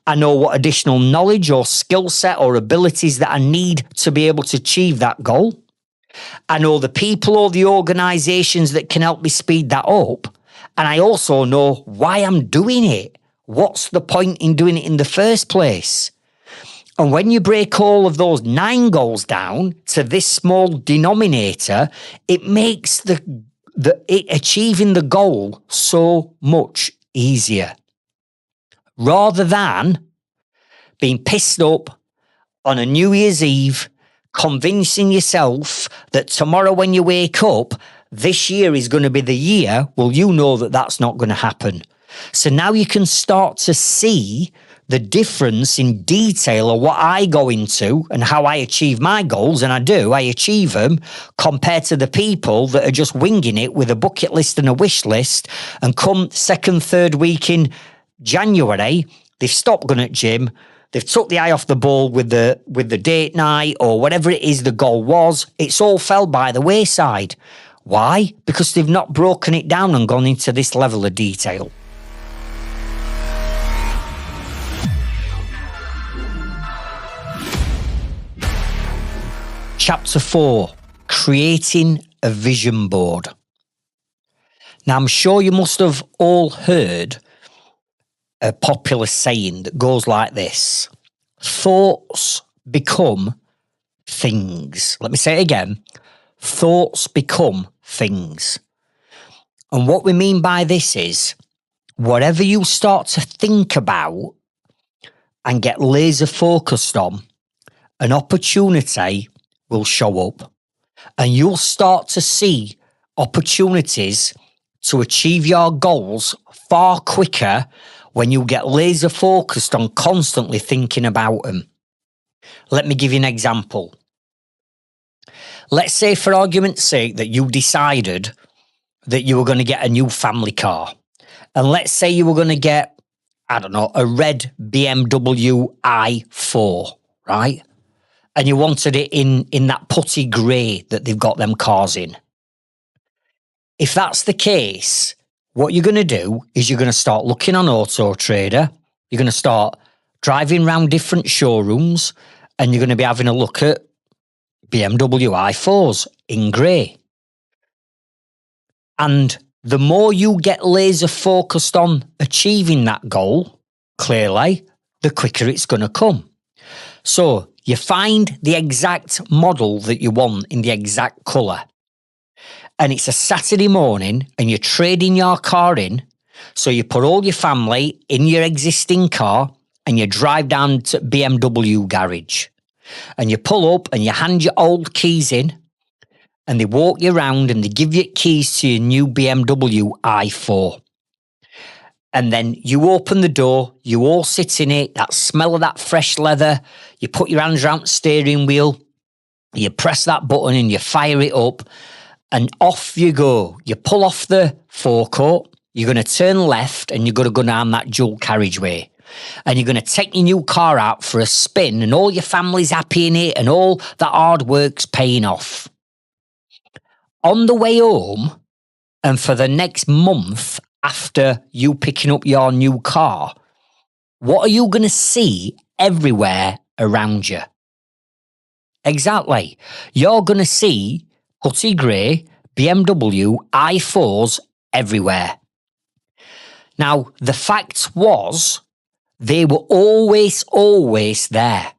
I know what additional knowledge or skill set or abilities that I need to be able to achieve that goal. I know the people or the organizations that can help me speed that up. And I also know why I'm doing it. What's the point in doing it in the first place? And when you break all of those 9 goals down to this small denominator, it makes achieving the goal so much easier. Rather than being pissed up on a New Year's Eve, convincing yourself that tomorrow when you wake up, this year is going to be the year, well, you know that that's not going to happen. So now you can start to see the difference in detail of what I go into and how I achieve my goals, and I achieve them, compared to the people that are just winging it with a bucket list and a wish list, and come second, third week in January, they've stopped going at gym, they've took the eye off the ball with the date night or whatever it is the goal was, it's all fell by the wayside. Why? Because they've not broken it down and gone into this level of detail. Chapter 4, creating a vision board. Now, I'm sure you must have all heard a popular saying that goes like this: thoughts become things. Let me say it again. Thoughts become things. And what we mean by this is, whatever you start to think about and get laser focused on, an opportunity will show up, and you'll start to see opportunities to achieve your goals far quicker when you get laser focused on constantly thinking about them. Let me give you an example. Let's say, for argument's sake, that you decided that you were going to get a new family car. And let's say you were going to get, I don't know, a red BMW i4, right? And you wanted it in that putty grey that they've got them cars in. If that's the case, what you're going to do is you're going to start looking on Auto Trader. You're going to start driving around different showrooms, and you're going to be having a look at BMW i4s in grey. And the more you get laser focused on achieving that goal, clearly, the quicker it's going to come. So you find the exact model that you want in the exact colour. And it's a Saturday morning and you're trading your car in. So you put all your family in your existing car and you drive down to BMW garage. And you pull up and you hand your old keys in, and they walk you around and they give you keys to your new BMW i4. And then you open the door, you all sit in it, that smell of that fresh leather, you put your hands around the steering wheel, you press that button and you fire it up, and off you go. You pull off the forecourt, you're going to turn left and you're going to go down that dual carriageway. And you're going to take your new car out for a spin, and all your family's happy in it and all that hard work's paying off. On the way home, and for the next month after you picking up your new car, what are you going to see everywhere around you? Exactly. You're going to see putty grey BMW i4s everywhere. Now, the fact was, they were always there.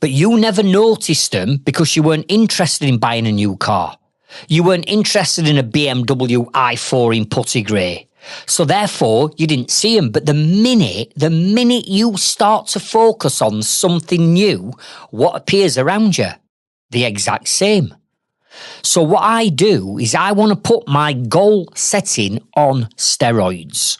But you never noticed them because you weren't interested in buying a new car. You weren't interested in a BMW i4 in putty grey. So therefore, you didn't see them. But the minute you start to focus on something new, what appears around you? The exact same. So what I do is I want to put my goal setting on steroids.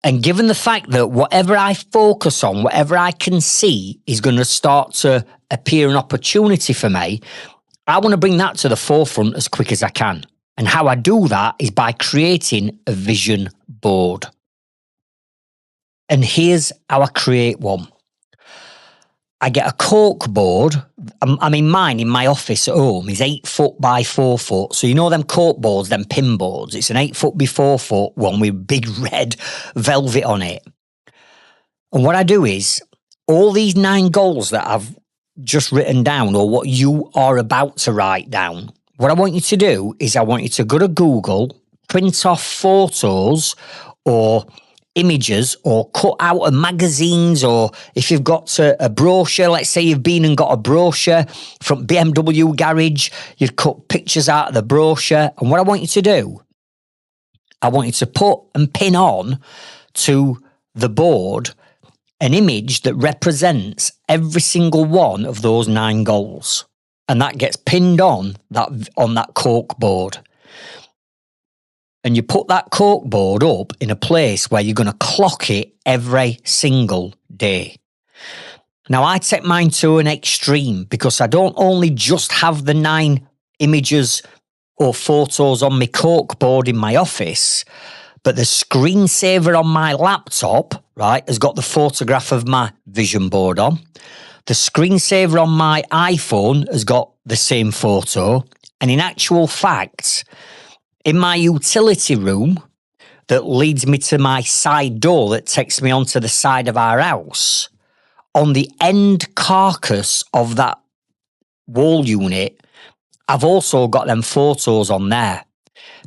And given the fact that whatever I focus on, whatever I can see is going to start to appear an opportunity for me, I want to bring that to the forefront as quick as I can. And how I do that is by creating a vision board. And here's how I create one. I get a cork board. Mine in my office at home is 8 foot by 4 foot. So you know them cork boards, them pin boards. It's an 8 foot by 4 foot one with big red velvet on it. And what I do is all these 9 goals that I've just written down, or what you are about to write down, what I want you to do is I want you to go to Google, print off photos or images, or cut out of magazines, or if you've got a brochure, let's say you've been and got a brochure from BMW garage, you'd cut pictures out of the brochure. And what I want you to do, I want you to put and pin on to the board an image that represents every single one of those 9 goals. And that gets pinned on that cork board. And you put that cork board up in a place where you're going to clock it every single day. Now, I take mine to an extreme because I don't only just have the 9 images or photos on my cork board in my office, but the screensaver on my laptop, right, has got the photograph of my vision board on. The screensaver on my iPhone has got the same photo. And in actual fact, in my utility room that leads me to my side door that takes me onto the side of our house, on the end carcass of that wall unit, I've also got them photos on there.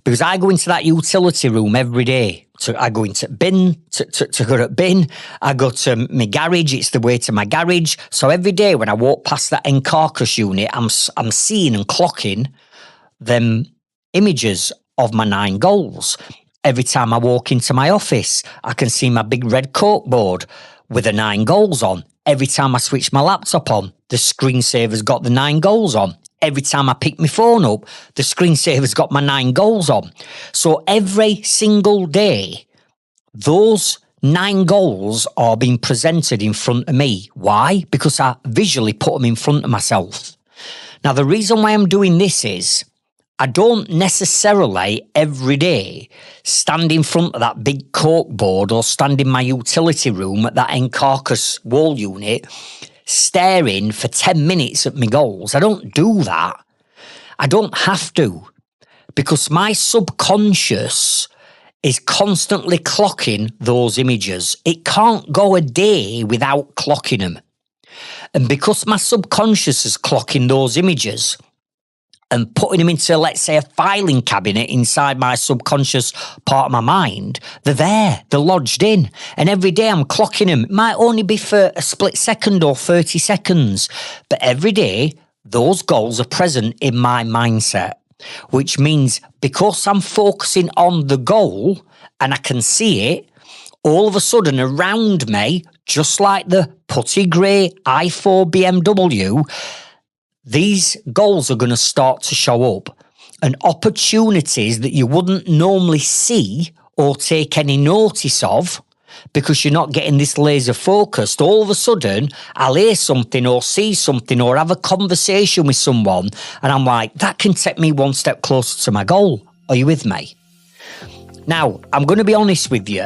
Because I go into that utility room every day. So I go into bin, to go to bin. I go to my garage. It's the way to my garage. So every day when I walk past that end carcass unit, I'm seeing and clocking them images of my 9 goals. Every time I walk into my office, I can see my big red cork board with the 9 goals on. Every time I switch my laptop on, the screensaver's got the 9 goals on. Every time I pick my phone up, the screensaver's got my 9 goals on. So every single day, those 9 goals are being presented in front of me. Why? Because I visually put them in front of myself. Now, the reason why I'm doing this is I don't necessarily every day stand in front of that big cork board or stand in my utility room at that end carcass wall unit staring for 10 minutes at my goals. I don't do that. I don't have to, because my subconscious is constantly clocking those images. It can't go a day without clocking them. And because my subconscious is clocking those images and putting them into, let's say, a filing cabinet inside my subconscious part of my mind, they're there, they're lodged in. And every day I'm clocking them. It might only be for a split second or 30 seconds. But every day, those goals are present in my mindset, which means because I'm focusing on the goal and I can see it, all of a sudden around me, just like the putty grey i4 BMW, these goals are going to start to show up, and opportunities that you wouldn't normally see or take any notice of because you're not getting this laser focused. All of a sudden, I'll hear something or see something or have a conversation with someone, and I'm like, that can take me one step closer to my goal. Are you with me? Now, I'm going to be honest with you.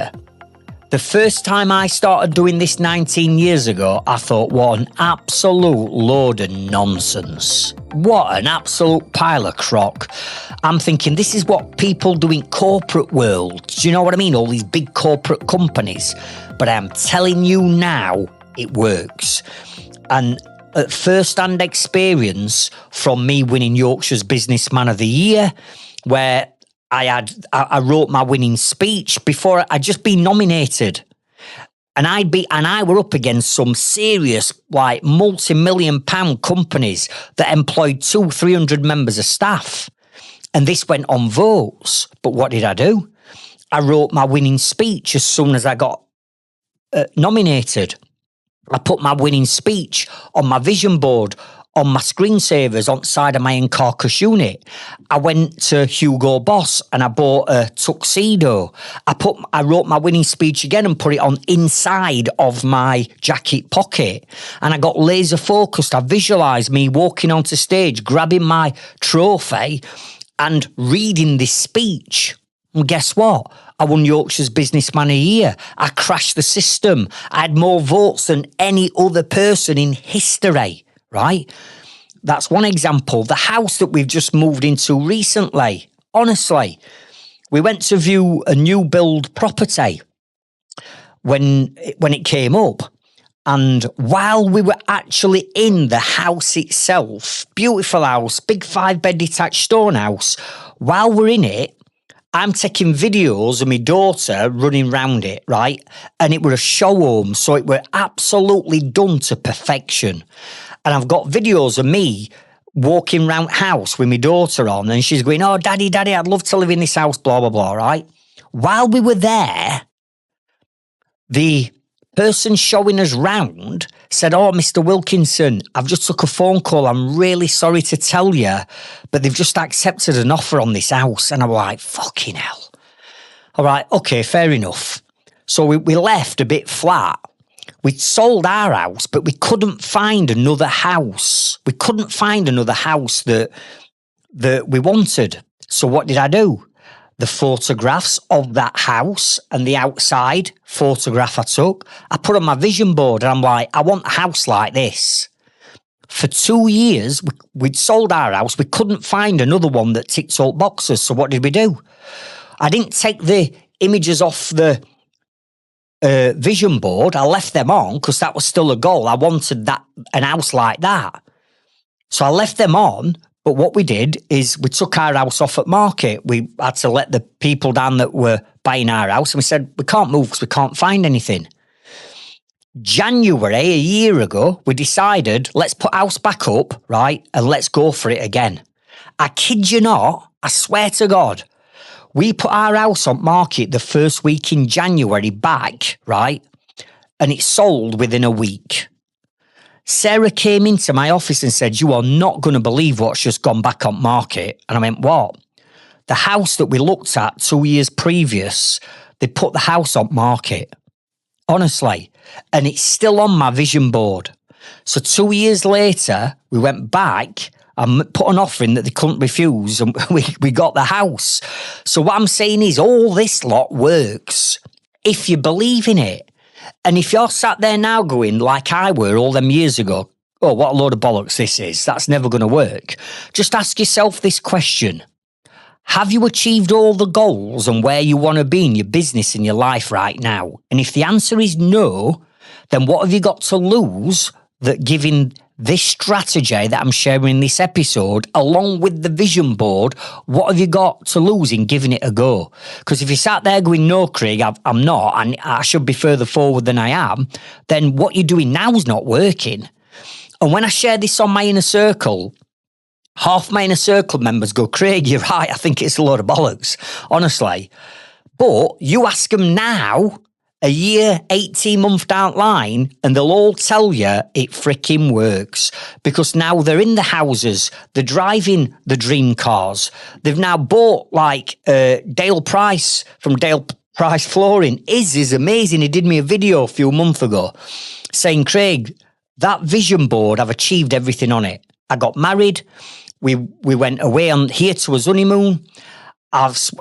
The first time I started doing this 19 years ago, I thought, what an absolute load of nonsense. What an absolute pile of crock. I'm thinking this is what people do in corporate world. Do you know what I mean? All these big corporate companies. But I'm telling you now, it works. And at first-hand experience from me winning Yorkshire's Businessman of the Year, where I wrote my winning speech before I'd just been nominated. And I were up against some serious, like, multi-million pound companies that employed 200-300 members of staff. And this went on votes. But what did I do? I wrote my winning speech as soon as I got nominated. I put my winning speech on my vision board, on my screensavers on the side of my in-carcass unit. I went to Hugo Boss and I bought a tuxedo. I wrote my winning speech again and put it on inside of my jacket pocket. And I got laser focused. I visualised me walking onto stage, grabbing my trophy and reading this speech. And guess what? I won Yorkshire's Businessman of the Year. I crashed the system. I had more votes than any other person in history, right? That's one example. The house that we've just moved into recently, honestly, we went to view a new build property when it came up. And while we were actually in the house itself, beautiful house, big 5-bed detached stone house, while we're in it, I'm taking videos of my daughter running round it, right? And it were a show home, so it were absolutely done to perfection. And I've got videos of me walking round house with my daughter on, and she's going, "Oh, daddy, I'd love to live in this house, blah, blah, blah," right? While we were there, the person showing us round said, "Oh, Mr. Wilkinson, I've just took a phone call. I'm really sorry to tell you, but they've just accepted an offer on this house." And I'm like, fucking hell. All right, okay, fair enough. So we left a bit flat. We'd sold our house, but we couldn't find another house. We couldn't find another house that we wanted. So what did I do? The photographs of that house and the outside photograph I took, I put on my vision board, and I'm like, I want a house like this. For 2 years, we'd sold our house. We couldn't find another one that ticked all boxes. So what did we do? I didn't take the images off the vision board. I left them on because that was still a goal. I wanted an house like that. So I left them on. But what we did is we took our house off at market. We had to let the people down that were buying our house, and we said, we can't move because we can't find anything. January, a year ago, we decided, let's put house back up, right? And let's go for it again. I kid you not, I swear to God, we put our house on market the first week in January back, right? And it sold within a week. Sarah came into my office and said, "You are not going to believe what's just gone back on market." And I went, "What?" The house that we looked at 2 years previous, they put the house on market. Honestly. And it's still on my vision board. So 2 years later, we went back and put an offer in that they couldn't refuse, and we got the house. So what I'm saying is all this lot works if you believe in it. And if you're sat there now going, like I were all them years ago, "Oh, what a load of bollocks this is. That's never going to work." Just ask yourself this question. Have you achieved all the goals and where you want to be in your business and your life right now? And if the answer is no, then what have you got to lose that giving this strategy that I'm sharing in this episode, along with the vision board, what have you got to lose in giving it a go? Because if you sat there going, "No, Craig, I'm not, and I should be further forward than I am," then what you're doing now is not working. And when I share this on my inner circle, half my inner circle members go, "Craig, you're right, I think it's a load of bollocks," honestly. But you ask them now, a year, 18 months down the line, and they'll all tell you it freaking works. Because now they're in the houses, they're driving the dream cars. They've now bought like Dale Price from Dale Price Flooring. Is amazing. He did me a video a few months ago saying, "Craig, that vision board, I've achieved everything on it. I got married. We went away on here to his honeymoon.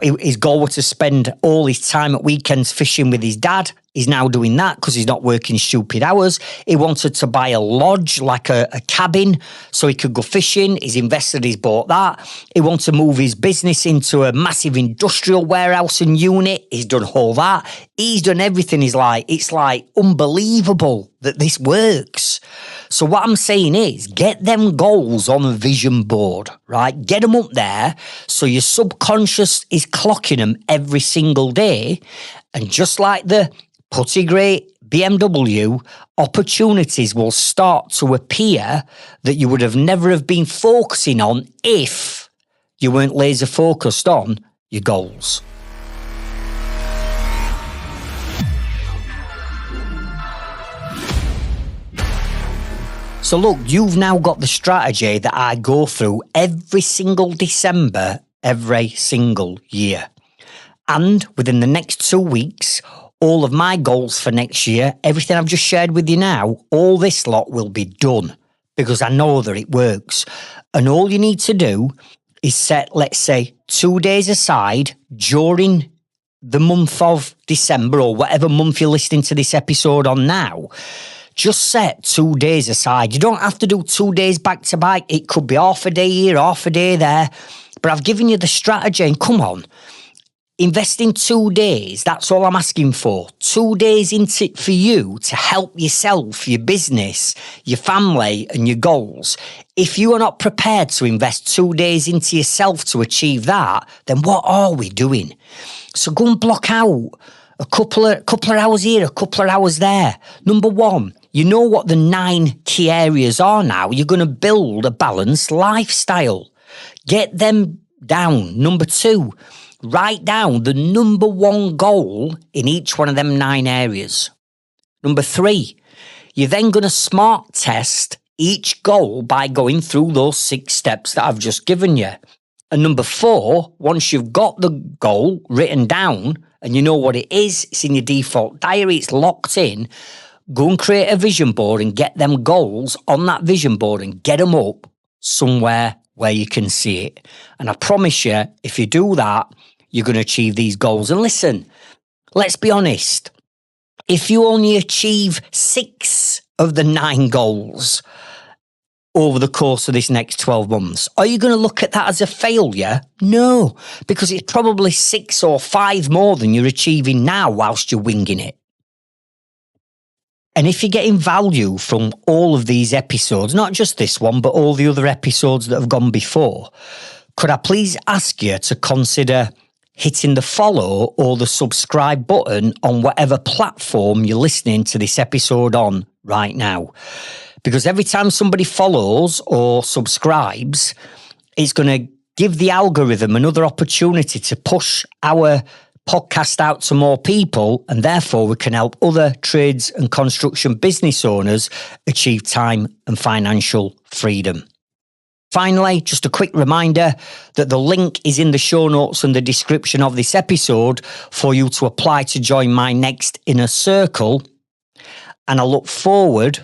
His goal was to spend all his time at weekends fishing with his dad. He's now doing that because he's not working stupid hours. He wanted to buy a lodge, like a cabin, so he could go fishing. He's invested, he's bought that. He wants to move his business into a massive industrial warehouse and unit. He's done all that. He's done everything. It's like unbelievable that this works. So what I'm saying is get them goals on a vision board, right? Get them up there so your subconscious is clocking them every single day. And just like the putty grey BMW, opportunities will start to appear that you would have never have been focusing on if you weren't laser focused on your goals. So look, you've now got the strategy that I go through every single December, every single year. And within the next 2 weeks, all of my goals for next year, everything I've just shared with you now, all this lot will be done because I know that it works. And all you need to do is set, let's say, 2 days aside during the month of December or whatever month you're listening to this episode on now, just set 2 days aside. You don't have to do 2 days back to back. It could be half a day here, half a day there. But I've given you the strategy, and come on. Invest in 2 days. That's all I'm asking for. 2 days into it for you to help yourself, your business, your family, and your goals. If you are not prepared to invest 2 days into yourself to achieve that, then what are we doing? So go and block out a couple of hours here, a couple of hours there. Number one, you know what the 9 key areas are now. You're going to build a balanced lifestyle. Get them down. Number 2, write down the number 1 goal in each one of them 9 areas. Number 3, you're then going to SMART test each goal by going through those 6 steps that I've just given you. And number 4, once you've got the goal written down and you know what it is, it's in your default diary, it's locked in, go and create a vision board and get them goals on that vision board and get them up somewhere where you can see it. And I promise you, if you do that, you're going to achieve these goals. And listen, let's be honest. If you only achieve 6 of the 9 goals over the course of this next 12 months, are you going to look at that as a failure? No, because it's probably 6 or 5 more than you're achieving now whilst you're winging it. And if you're getting value from all of these episodes, not just this one, but all the other episodes that have gone before, could I please ask you to consider hitting the follow or the subscribe button on whatever platform you're listening to this episode on right now? Because every time somebody follows or subscribes, it's going to give the algorithm another opportunity to push our podcast out to more people, and therefore we can help other trades and construction business owners achieve time and financial freedom. Finally, just a quick reminder that the link is in the show notes and the description of this episode for you to apply to join my next inner circle. And I look forward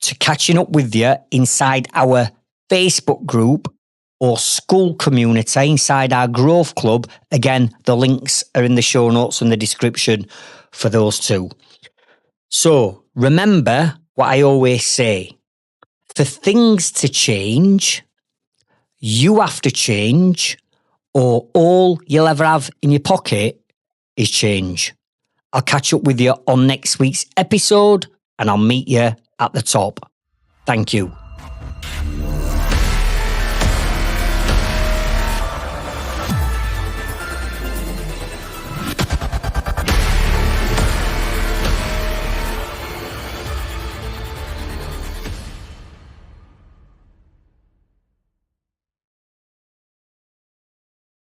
to catching up with you inside our Facebook group or school community inside our Growth Club. Again, the links are in the show notes and the description for those two. So remember what I always say. For things to change, you have to change, or all you'll ever have in your pocket is change. I'll catch up with you on next week's episode, and I'll meet you at the top. Thank you.